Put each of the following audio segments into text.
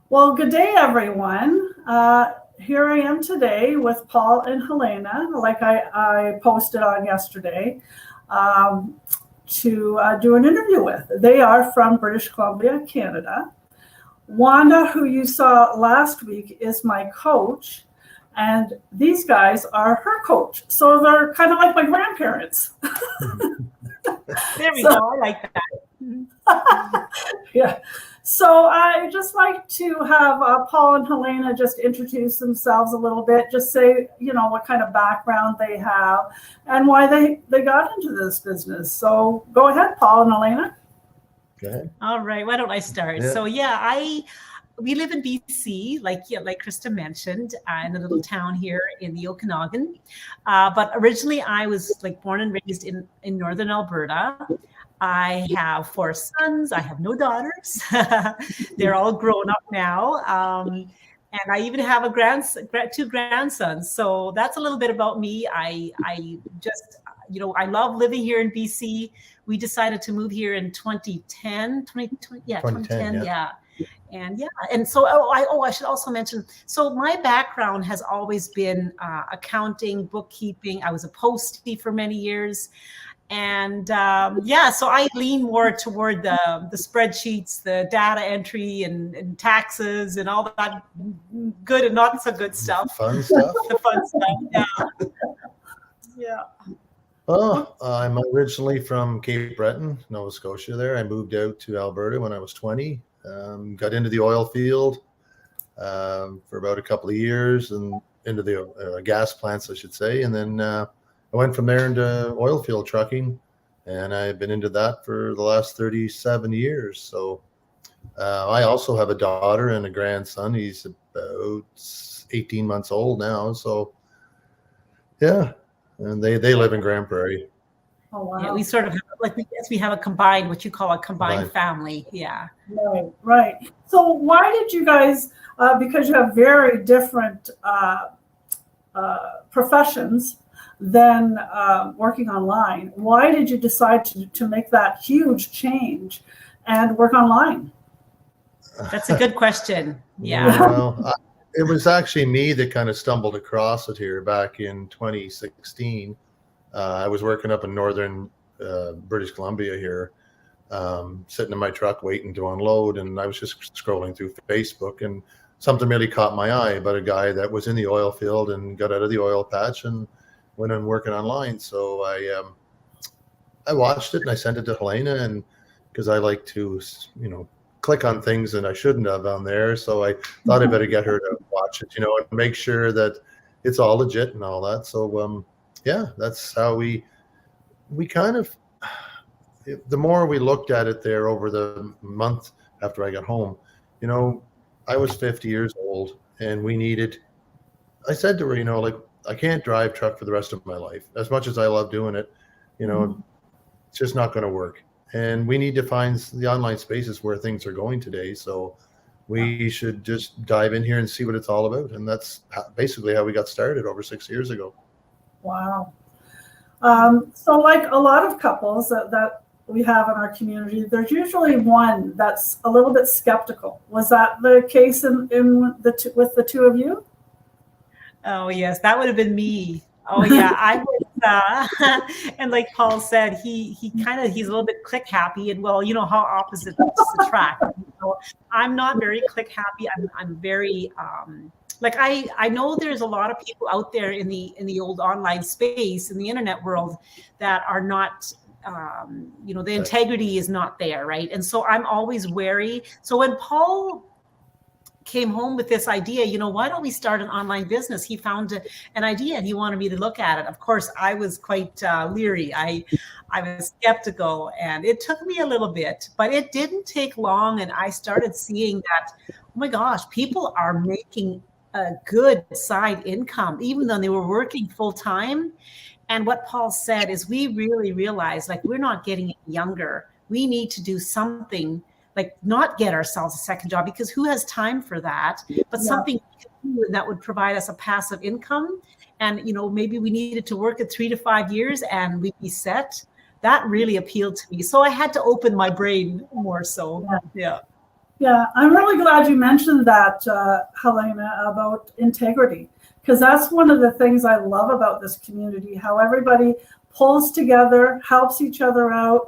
Well, good day, everyone. Here I am today with Paul and Helena, like I posted on yesterday, um, to do an interview with. They are from British Columbia, Canada. Wanda, who you saw last week, is my coach, and these guys are her coach. So they're kind of like my grandparents. There we So, go. I like that. yeah. So I just like to have Paul and Helena just introduce themselves a little bit, just say, what kind of background they have and why they got into this business. So go ahead, Paul and Helena. Go ahead. All right. Why don't I start? Yeah. So we live in BC, like Krista mentioned, in a little town here in the Okanagan. But originally, I was born and raised in northern Alberta. I have 4 sons. I have no daughters. They're all grown up now. And I even have 2 grandsons. So that's a little bit about me. I just, I love living here in BC. We decided to move here in 2010. 2010, yeah. And so I should also mention, so my background has always been accounting, bookkeeping. I was a postie for many years. And so I lean more toward the spreadsheets, the data entry and taxes and all that good and not so good stuff. Fun stuff. The fun stuff, yeah. Well, I'm originally from Cape Breton, Nova Scotia there. I moved out to Alberta when I was 20, got into the oil field for about a couple of years and into the gas plants, I should say. And then I went from there into oil field trucking, and I've been into that for the last 37 years. So I also have a daughter and a grandson. He's about 18 months old now. So, yeah, and they live in Grand Prairie. Oh, wow. Yeah, we sort of have, we have a combined, what you call a combined family. Yeah. Right. So why did you guys, because you have very different professions, than working online. Why did you decide to make that huge change and work online? That's a good question. Yeah. Well, it was actually me that kind of stumbled across it here back in 2016. I was working up in northern British Columbia here, sitting in my truck waiting to unload, and I was just scrolling through Facebook, and something really caught my eye about a guy that was in the oil field and got out of the oil patch and went on working online. So I watched it and I sent it to Helena, and because I like to, click on things that I shouldn't have on there. So I thought I better get her to watch it, and make sure that it's all legit and all that. So that's how we kind of, the more we looked at it there over the month after I got home, I was 50 years old and I said to her, I can't drive truck for the rest of my life. As much as I love doing it, it's just not going to work. And we need to find the online spaces where things are going today. So we should just dive in here and see what it's all about. And that's basically how we got started over 6 years ago. Wow. So like a lot of couples that we have in our community, there's usually one that's a little bit skeptical. Was that the case with the two of you? Oh yes, that would have been me. Oh yeah, I was, and like Paul said, he's a little bit click happy, and well, how opposites attract. So I'm not very click happy. I'm very I know there's a lot of people out there in the old online space, in the internet world, that are not. The integrity is not there, right? And so I'm always wary. So when Paul came home with this idea, why don't we start an online business? He found an idea and he wanted me to look at it. Of course, I was quite leery. I was skeptical, and it took me a little bit, but it didn't take long. And I started seeing that, oh my gosh, people are making a good side income, even though they were working full time. And what Paul said is, we really realized, we're not getting younger. We need to do something, not get ourselves a second job, because who has time for that? But something that would provide us a passive income. And, maybe we needed to work at 3 to 5 years and we'd be set. That really appealed to me. So I had to open my brain more so. Yeah. Yeah, I'm really glad you mentioned that, Helena, about integrity, because that's one of the things I love about this community, how everybody pulls together, helps each other out.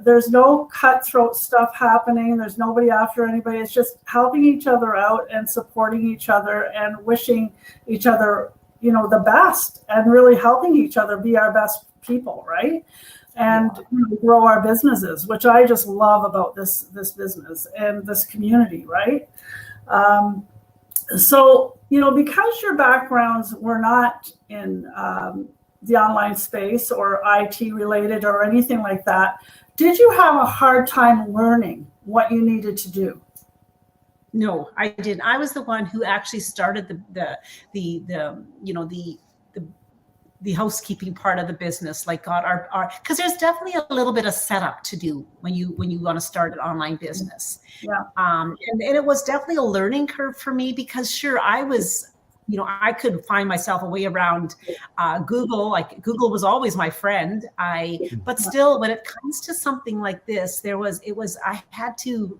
There's no cutthroat stuff happening. There's nobody after anybody. It's just helping each other out and supporting each other and wishing each other, the best, and really helping each other be our best people, right? And grow our businesses, which I just love about this business and this community, right? So, because your backgrounds were not in the online space or IT related or anything like that, did you have a hard time learning what you needed to do? No, I didn't. I was the one who actually started the housekeeping part of the business, like got our because there's definitely a little bit of setup to do when you want to start an online business. Yeah. And it was definitely a learning curve for me, because sure, I was, I could find myself a way around Google. Like Google was always my friend. But still, when it comes to something like this, I had to,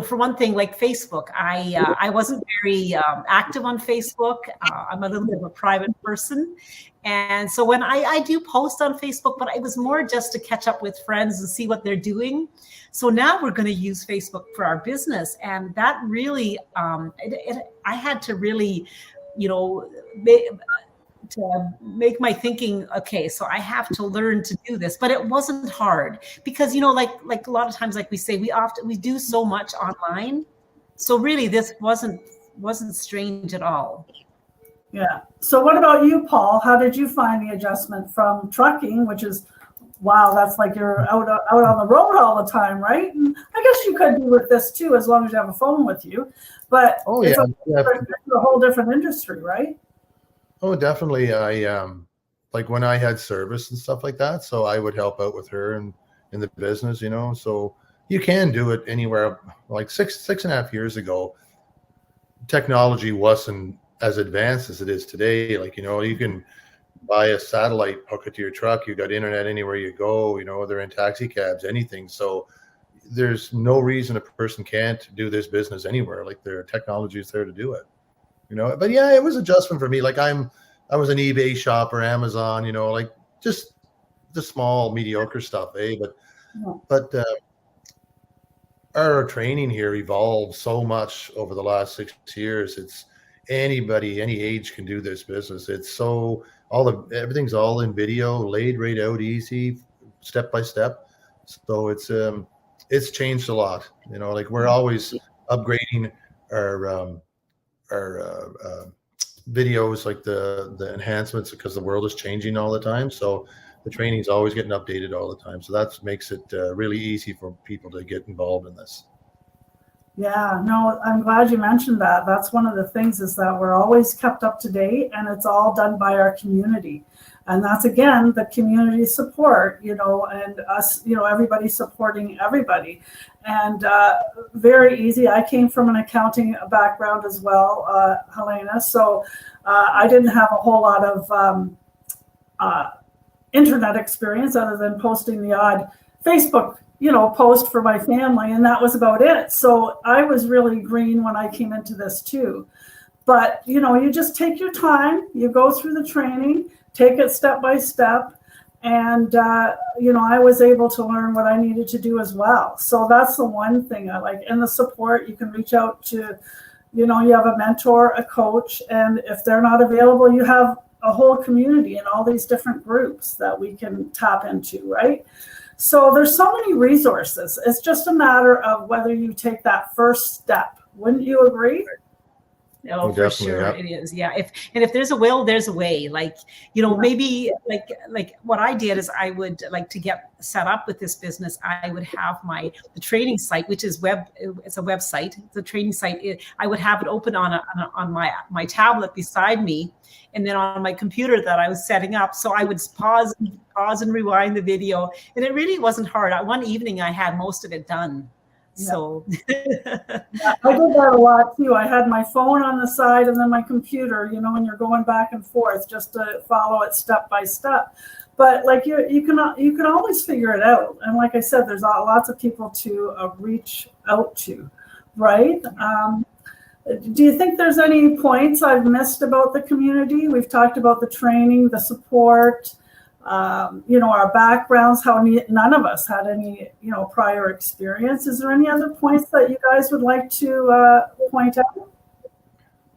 for one thing, like Facebook, I wasn't very active on Facebook. I'm a little bit of a private person. And so when I do post on Facebook, but it was more just to catch up with friends and see what they're doing. So now we're going to use Facebook for our business. And that really, I had to really, to make my thinking, okay, so I have to learn to do this, but it wasn't hard, because like a lot of times, like we say, we do so much online, so really this wasn't strange at all. Yeah. So what about you, Paul? How did you find the adjustment from trucking, which is, wow, that's like you're out on the road all the time, right? And I guess you could do with this too, as long as you have a phone with you, but it's a whole different industry, right? Oh, definitely. I like when I had service and stuff like that, so I would help out with her in the business, so you can do it anywhere. Like six and a half years ago, technology wasn't as advanced as it is today. Like, you can buy a satellite, hook it to your truck, you got internet anywhere you go, they're in taxi cabs, anything. So there's no reason a person can't do this business anywhere. Like, their technology is there to do it. But yeah, it was adjustment for me. Like I was an eBay shopper, Amazon, like just the small mediocre stuff, But our training here evolved so much over the last 6 years. It's anybody, any age can do this business. It's so everything's all in video, laid right out, easy, step by step. So it's changed a lot. Like we're always upgrading our videos, like the enhancements, because the world is changing all the time. So the training is always getting updated all the time. So that makes it really easy for people to get involved in this. Yeah, no, I'm glad you mentioned that. That's one of the things, is that we're always kept up to date, and it's all done by our community. And that's, again, the community support, and us, everybody supporting everybody. And very easy. I came from an accounting background as well, Helena. So I didn't have a whole lot of internet experience other than posting the odd Facebook post for my family, and that was about it. So I was really green when I came into this too. But you just take your time, you go through the training, take it step by step, and I was able to learn what I needed to do as well. So that's the one thing I like. And the support, you can reach out to, you have a mentor, a coach, and if they're not available, you have a whole community and all these different groups that we can tap into, right? So there's so many resources. It's just a matter of whether you take that first step. Wouldn't you agree? Oh, for sure, yeah. It is. Yeah. If there's a will, there's a way. Like, maybe like what I did is I would like to get set up with this business. I would have the training site, which is it's a website. The training site, I would have it open on my tablet beside me, and then on my computer that I was setting up. So I would pause and rewind the video. And it really wasn't hard. One evening I had most of it done. So yeah, I did that a lot too. I had my phone on the side and then my computer, and you're going back and forth just to follow it step by step. But like you can always figure it out. And like I said, there's lots of people to reach out to. right? Do you think there's any points I've missed about the community? We've talked about the training, the support, our backgrounds, how none of us had any, prior experience. Is there any other points that you guys would like to point out?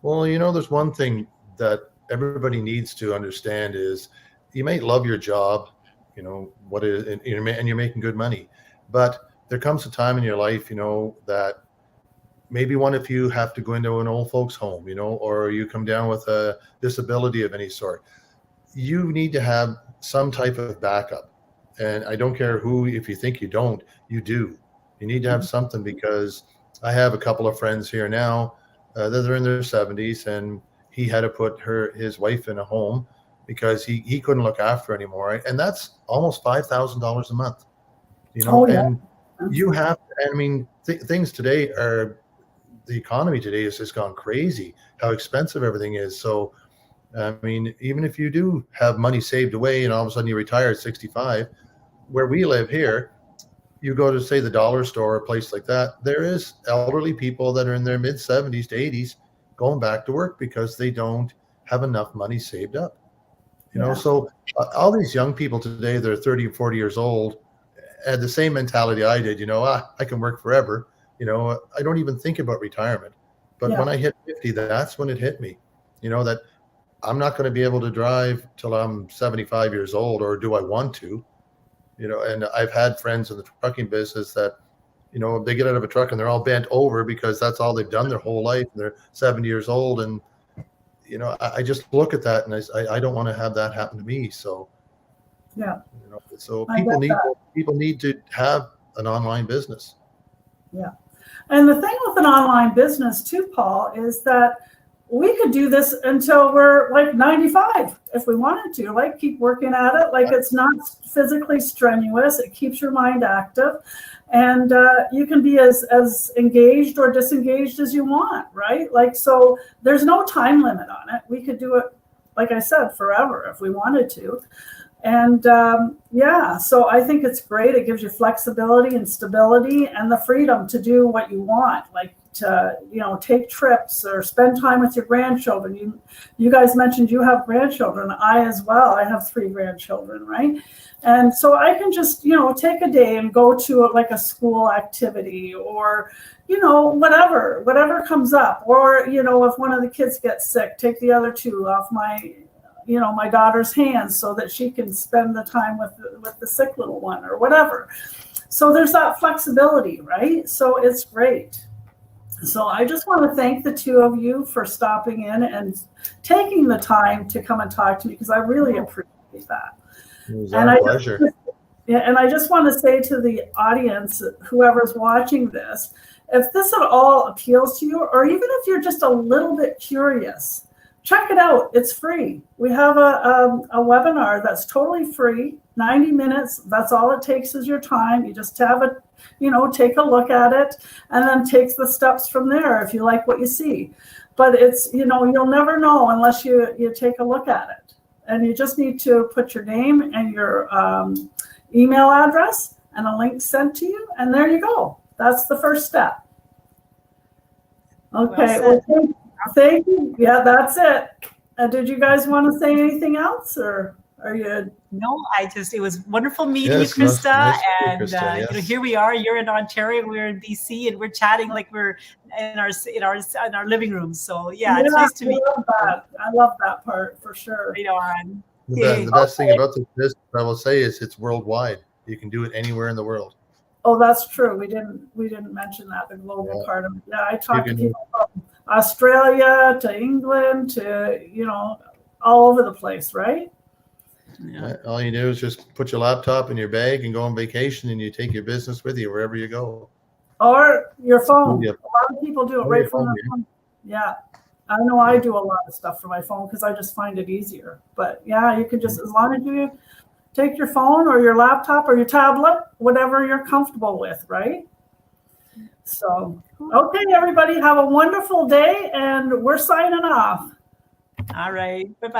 Well, there's one thing that everybody needs to understand is you may love your job, what is, and you're making good money, but there comes a time in your life, that maybe one of you have to go into an old folks home, or you come down with a disability of any sort. You need to have some type of backup. And I don't care who, if you think you don't, you do. You need to have something, because I have a couple of friends here now that are in their 70s, and he had to put his wife in a home because he couldn't look after her anymore. And that's almost $5,000 a month, and you have, things today the economy today has just gone crazy, how expensive everything is. So, even if you do have money saved away and all of a sudden you retire at 65, where we live here, you go to, say, the dollar store or a place like that, there is elderly people that are in their mid 70s to 80s going back to work because they don't have enough money saved up. So all these young people today, they're 30 and 40 years old, had the same mentality I did, I can work forever. I don't even think about retirement. But when I hit 50, that's when it hit me, that I'm not going to be able to drive till I'm 75 years old, or do I want to? And I've had friends in the trucking business that, they get out of a truck and they're all bent over because that's all they've done their whole life. And they're 70 years old. And, I just look at that and I don't want to have that happen to me. So, so people need to have an online business. Yeah. And the thing with an online business too, Paul, is that we could do this until we're like 95 if we wanted to, like keep working at it. Like, it's not physically strenuous. It keeps your mind active, and you can be as engaged or disengaged as you want, right? Like, so there's no time limit on it. We could do it, like I said, forever if we wanted to. And so I think it's great. It gives you flexibility and stability and the freedom to do what you want, like to, take trips or spend time with your grandchildren. You guys mentioned you have grandchildren. I as well. I have 3 grandchildren, right? And so I can just, take a day and go to like a school activity, or, whatever comes up. Or, if one of the kids gets sick, take the other 2 off my daughter's hands so that she can spend the time with the sick little one, or whatever. So there's that flexibility, right? So it's great. So I just want to thank the 2 of you for stopping in and taking the time to come and talk to me, because I really appreciate that. It was our pleasure. And I just want to say to the audience, whoever's watching this, if this at all appeals to you, or even if you're just a little bit curious, check it out. It's free. We have a webinar that's totally free, 90 minutes. That's all it takes is your time. You just have it, take a look at it, and then take the steps from there if you like what you see. But it's, you'll never know unless you take a look at it. And you just need to put your name and your email address and a link sent to you. And there you go. That's the first step. Okay. Well, thank you. Yeah, that's it. Did you guys want to say anything else, or are you? No, it was wonderful meeting you, Krista. Nice and Krista, yes. Here we are. You're in Ontario, we're in BC, and we're chatting like we're in our living room. So it's nice to meet you. I love that part for sure. Right on. The best thing about this business, I will say, is it's worldwide. You can do it anywhere in the world. Oh, that's true. We didn't mention that, the global part of it. Yeah, I talked to people from Australia to England to all over the place, right? Yeah. All you do is just put your laptop in your bag and go on vacation, and you take your business with you wherever you go. Or your phone. A lot of people do it right from their phone. Yeah. I know I do a lot of stuff from my phone because I just find it easier. But you can just, as long as you take your phone or your laptop or your tablet, whatever you're comfortable with, right? So, okay, everybody, have a wonderful day, and we're signing off. All right. Bye-bye.